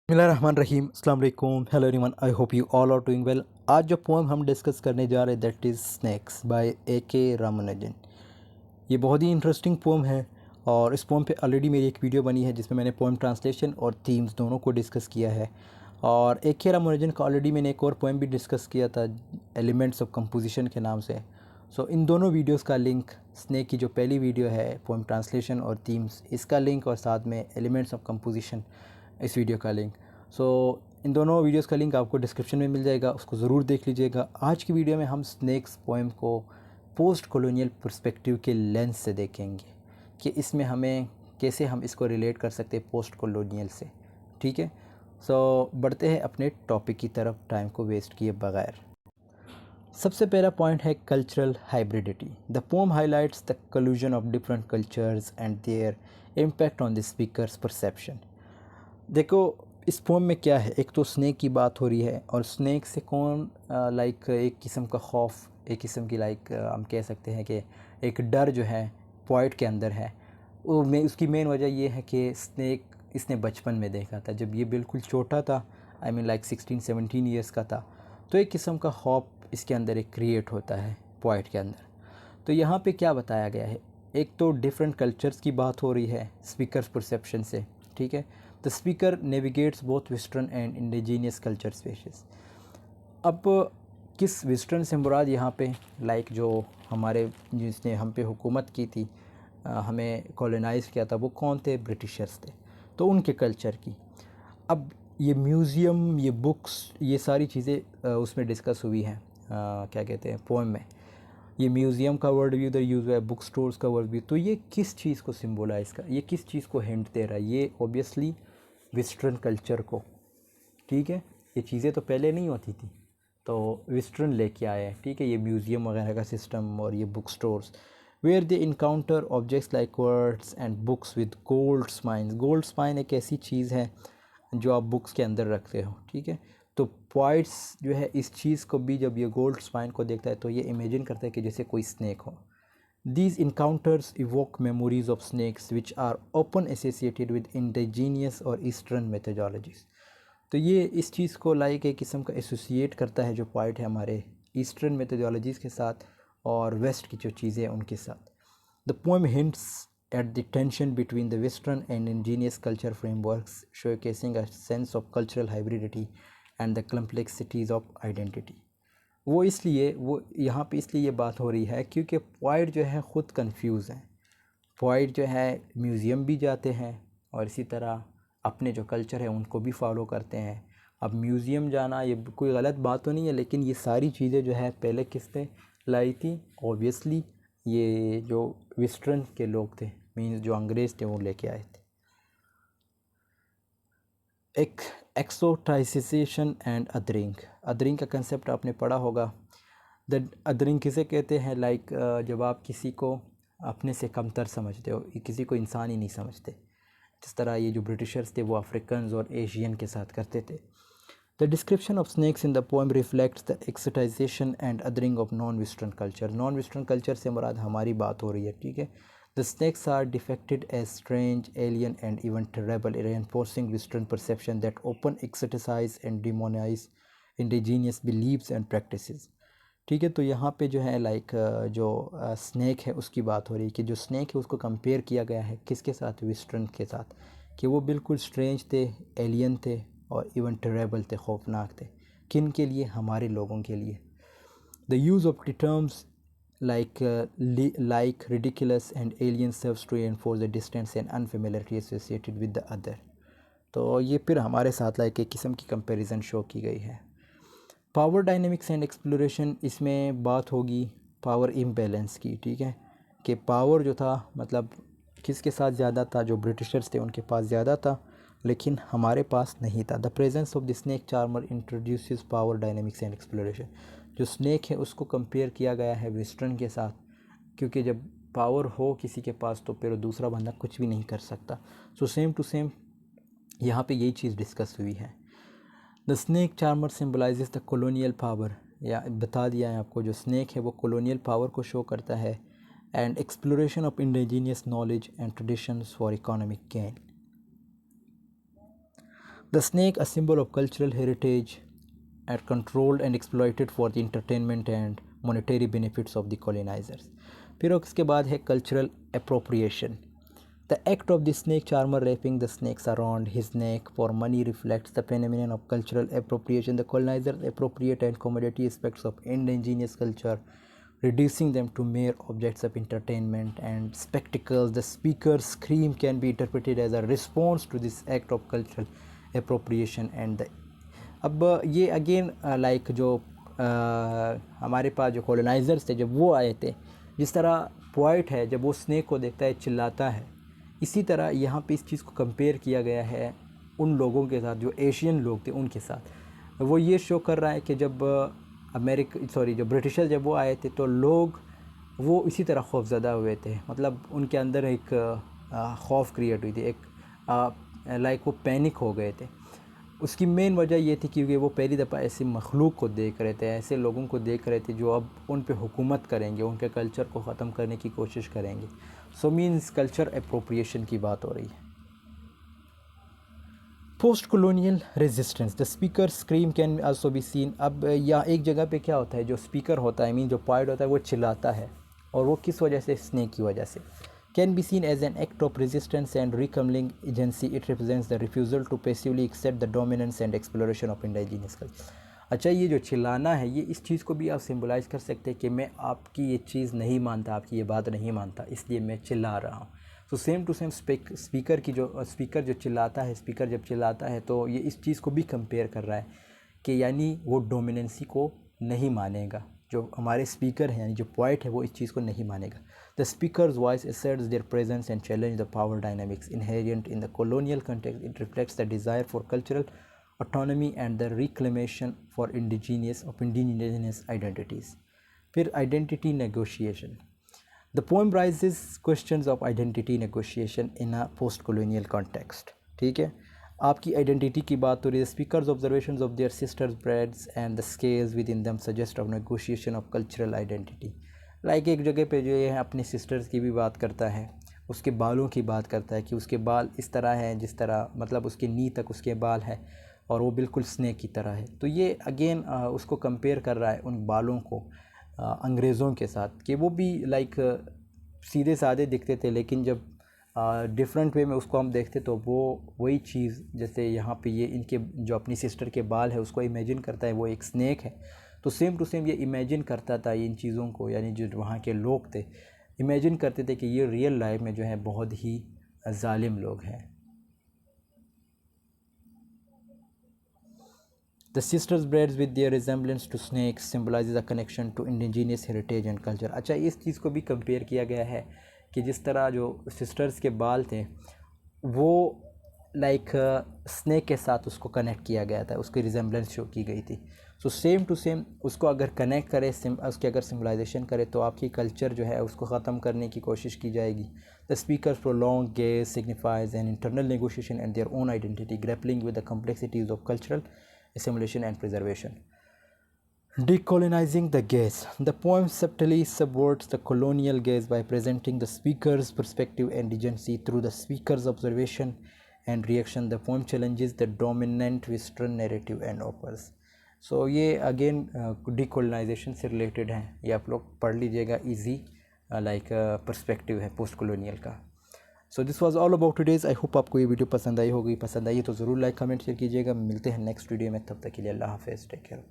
बिस्मिल्लाहिर्रहमानिर्रहीम अस्सलाम वालेकुम hello everyone I hope you all are doing well. आज जो पोएम हम डिस्कस करने जा रहे हैं that is snakes by A.K. Ramanujan. ये बहुत ही इंटरेस्टिंग पोएम है और इस पोएम पे ऑलरेडी मेरी एक वीडियो बनी है जिसमें मैंने पोएम ट्रांसलेशन और थीम्स दोनों को डिस्कस किया है। और A.K. रामानुजन का ऑलरेडी मैंने एक और पोएम भी डिस्कस किया था एलिमेंट्स ऑफ कंपोजिशन के नाम से। सो इन दोनों वीडियोस का लिंक, स्नैक की जो पहली वीडियो है पोएम ट्रांसलेशन और थीम्स, इसका लिंक और साथ में एलिमेंट्स ऑफ कंपोजिशन इस वीडियो का लिंक। इन दोनों वीडियोस का लिंक आपको डिस्क्रिप्शन में मिल जाएगा, उसको ज़रूर देख लीजिएगा। आज की वीडियो में हम स्नैक्स पोएम को पोस्ट कॉलोनियल पर्सपेक्टिव के लेंस से देखेंगे कि इसमें हमें कैसे हम इसको रिलेट कर सकते हैं पोस्ट कॉलोनियल से। ठीक है, बढ़ते हैं अपने टॉपिक की तरफ टाइम को वेस्ट किए बगैर। सबसे पहला पॉइंट है cultural hybridity. The pome highlights the कल्यूजन of different cultures and there impact on the speakers perception. देखो इस पोम में क्या है, एक तो स्नैक की बात हो रही है और स्नैक से कौन लाइक एक किस्म का खौफ, एक किस्म की लाइक हम कह सकते हैं कि एक डर जो है पोइट के अंदर है। वो में उसकी मेन वजह ये है कि स्नैक इसने बचपन में देखा था जब ये बिल्कुल छोटा था, आई मीन लाइक 16-17 ईयर्स का था। तो एक किस्म का खौफ इसके अंदर एक क्रिएट होता है पोइट के अंदर। तो यहाँ पे क्या बताया गया है, एक तो डिफरेंट कल्चर्स की बात हो रही है स्पीकर्स परसेप्शन से। ठीक है, the speaker navigates both western and indigenous culture spaces. अब किस वेस्टर्न से मुराद यहाँ पे लाइक जो हमारे जिसने हम पे हुकूमत की थी, हमें कॉलोनाइज़ किया था, वो कौन थे? ब्रिटिशर्स थे। तो उनके कल्चर की अब ये म्यूज़ियम, ये बुक्स, ये सारी चीज़ें उसमें डिस्कस हुई हैं, क्या कहते हैं पोएम में। ये म्यूज़ियम का वर्ड भी उधर यूज़ हुआ है, बुक स्टोर्स का वर्ड भी। तो ये किस चीज़ को सिम्बोलाइज़ कर, ये किस चीज़ को हिंट दे रहा है? ये ऑब्वियसली वेस्टर्न कल्चर को। ठीक है, ये चीज़ें तो पहले नहीं होती थी, तो वेस्टर्न लेके आए हैं। ठीक है, ये म्यूज़ियम वगैरह का सिस्टम और ये book stores where they encounter objects like words and books with gold spines. Gold spine एक ऐसी चीज़ है जो आप बुक्स के अंदर रखते हो। ठीक है, तो पॉइंट्स जो है इस चीज़ को भी जब ये गोल्ड स्पाइन को देखता है तो ये इमेजिन करता है कि जैसे कोई स्नैक हो। These encounters evoke memories of snakes which are often associated with indigenous और ईस्टर्न methodologies। तो ये इस चीज़ को लाइक एक किस्म का एसोसिएट करता है जो पॉइंट है हमारे ईस्टर्न मेथोडोलॉजीज़ के साथ और वेस्ट की जो चीज़ें हैं उनके साथ। The poem hints at the tension between the Western and indigenous culture frameworks, showcasing a sense of cultural hybridity and the complexities of identity। वो इसलिए वो यहाँ पे इसलिए ये बात हो रही है क्योंकि पोइट जो है ख़ुद कंफ्यूज है। पोइट जो है म्यूज़ियम भी जाते हैं और इसी तरह अपने जो कल्चर है उनको भी फॉलो करते हैं। अब म्यूज़ियम जाना ये कोई गलत बात तो नहीं है, लेकिन ये सारी चीज़ें जो है पहले किसने लाई थी? ऑब्वियसली ये जो वेस्टर्न के लोग थे, मीन्स जो अंग्रेज़ थे, वो लेके आए थे। एक एक्सोटाइजेशन एंड अदरिंग। अदरिंग का कंसेप्ट आपने पढ़ा होगा। द अदरिंग किसे कहते हैं? लाइक जब आप किसी को अपने से कमतर समझते हो, किसी को इंसान ही नहीं समझते, जिस तरह ये जो ब्रिटिशर्स थे वो अफ्रीकन और एशियन के साथ करते थे। The description of snakes in the poem reflects the exoticisation and othering of non western culture. Non western culture से मुराद हमारी बात हो रही है। ठीक है, the snakes are depicted as strange, alien and even terrible, reinforcing Western perception that often exoticize and demonize indigenous beliefs and practices। ठीक है, तो यहाँ पे जो है लाइक जो स्नैक है उसकी बात हो रही है कि जो स्नैक है उसको कंपेयर किया गया है किसके साथ? वेस्टर्न के साथ, कि वो बिल्कुल स्ट्रेंज थे, एलियन थे और इवन टेरेबल थे, खौफनाक थे। किन के लिए? हमारे लोगों के लिए। The use of terms like ridiculous and alien serves to reinforce the distance and unfamiliarity associated with the other। तो ये फिर हमारे साथ लाइक एक किस्म की कंपैरिजन शो की गई है। पावर डायनेमिक्स एंड एक्सप्लोरेशन, इसमें बात होगी पावर इम्बैलेंस की। ठीक है, कि पावर जो था मतलब किसके साथ ज़्यादा था? जो ब्रिटिशर्स थे उनके पास ज़्यादा था, लेकिन हमारे पास नहीं था। The presence of the snake charmer introduces power dynamics and exploration. जो स्नैक है उसको कंपेयर किया गया है वेस्टर्न के साथ, क्योंकि जब पावर हो किसी के पास तो फिर दूसरा बंदा कुछ भी नहीं कर सकता। सो सेम टू सेम यहाँ पे यही चीज़ डिस्कस हुई है। The snake charmer symbolises the colonial power, या बता दिया है आपको, जो स्नैक है वो कॉलोनियल पावर को शो करता है। And exploration of indigenous knowledge and traditions for economic gain. The snake, a symbol of cultural heritage, and controlled and exploited for the entertainment and monetary benefits of the colonizers. फिर उसके बाद है cultural appropriation. The act of the snake charmer wrapping the snakes around his neck for money reflects the phenomenon of cultural appropriation. The colonizers appropriate and commodity aspects of indigenous culture, reducing them to mere objects of entertainment and spectacles. The speaker's scream can be interpreted as a response to this act of cultural appropriation and the अब ये again like जो हमारे पास जो कॉलोनाइज़र्स थे जब वो आए थे, जिस तरह पोइट है जब वो स्नेक को देखता है चिल्लाता है, इसी तरह यहाँ पे इस चीज़ को कंपेयर किया गया है उन लोगों के साथ जो एशियन लोग थे उनके साथ। वो ये शो कर रहा है कि जब जो ब्रिटिशर जब वो आए थे तो लोग वो इसी तरह खौफज़दा हुए थे, मतलब उनके अंदर एक खौफ क्रिएट हुई थी, एक लाइक वो पैनिक हो गए थे। उसकी मेन वजह ये थी क्योंकि वो पहली दफ़ा ऐसे मखलूक को देख रहे थे, ऐसे लोगों को देख रहे थे जो अब उन पे हुकूमत करेंगे, उनके कल्चर को ख़त्म करने की कोशिश करेंगे। सो मीन्स कल्चर अप्रोप्रिएशन की बात हो रही है। Post colonial resistance, the speaker scream can also be seen. अब यहाँ एक जगह पे क्या होता है, जो स्पीकर होता है मीन जो पोएट होता है वो चिल्लाता है, और वो किस वजह से, स्नेक की वजह से। Can be seen as an act of resistance and reclaiming agency. It represents the refusal to passively accept the dominance and exploration of indigenous culture. अच्छा, ये जो चिल्लाना है ये इस चीज़ को भी आप सिंबलाइज़ कर सकते हैं कि मैं आपकी ये चीज़ नहीं मानता, आपकी ये बात नहीं मानता, इसलिए मैं चिल्ला रहा हूँ। तो सेम टू सेम स्पीकर जो चिल्लाता है, स्पीकर जब चिल्लाता है तो ये इस चीज़ को भी कंपेयर कर रहा है कि यानी वो डोमिनेंसी को नहीं मानेगा, जो हमारे स्पीकर हैं यानी जो पोएट है वो इस चीज़ को नहीं मानेगा। The speaker's voice asserts their presence and challenges the power dynamics inherent in the colonial context. It reflects the desire for cultural autonomy and the reclamation for indigenous identities. फिर identity negotiation. The poem raises questions of identity negotiation in a post-colonial context. ठीक है, आपकी identity की बात हो रही है। Speaker's observations of their sisters braids and the scales within them suggest of negotiation of cultural identity. Like एक जगह पे जो है अपने सिस्टर्स की भी बात करता है, उसके बालों की बात करता है कि उसके बाल इस तरह हैं जिस तरह, मतलब उसके नी तक उसके बाल हैं और वो बिल्कुल स्नेक की तरह है। तो ये अगेन उसको कंपेयर कर रहा है उन बालों को अंग्रेज़ों के साथ, कि वो भी लाइक सीधे साधे दिखते थे, लेकिन जब डिफरेंट वे में उसको हम देखते तो वो वही चीज़, जैसे यहाँ पे ये इनके जो अपनी सिस्टर के बाल है उसको इमेजिन करता है वो एक स्नेक है, तो सेम टू सेम ये इमेजिन करता था इन चीज़ों को, यानी जो वहाँ के लोग थे इमेजिन करते थे कि ये रियल लाइफ में जो है बहुत ही जालिम लोग हैं। The sisters braids with their resemblance to snakes symbolizes a connection to indigenous heritage and culture. अच्छा, इस चीज़ को भी कंपेयर किया गया है कि जिस तरह जो सिस्टर्स के बाल थे वो लाइक स्नेक के साथ उसको कनेक्ट किया गया था, उसकी रिजेम्बलेंस शो की गई थी। सो सेम टू सेम उसको अगर कनेक्ट करे, उसकी अगर सिम्बलाइजेशन करे तो आपकी कल्चर जो है उसको ख़त्म करने की कोशिश की जाएगी। The speakers prolong gauge signifies an internal negotiation and their own identity grappling with the complexities of cultural assimilation and preservation. Decolonizing the gaze. The poem subtly subverts the colonial gaze by presenting the speaker's perspective and agency through the speaker's observation and reaction. The poem challenges the dominant Western narrative and offers. So ये again decolonisation से related है, ये आप लोग पढ़ लीजिएगा, easy like perspective है post colonial का। So this was all about today's. I hope आपको ये वीडियो पसंद आई होगी, पसंद आई तो ज़रूर लाइक कमेंट शेयर कीजिएगा। मिलते हैं नेक्स्ट वीडियो में, तब तक के लिए अल्लाह हाफ़िज़, टेक केयर।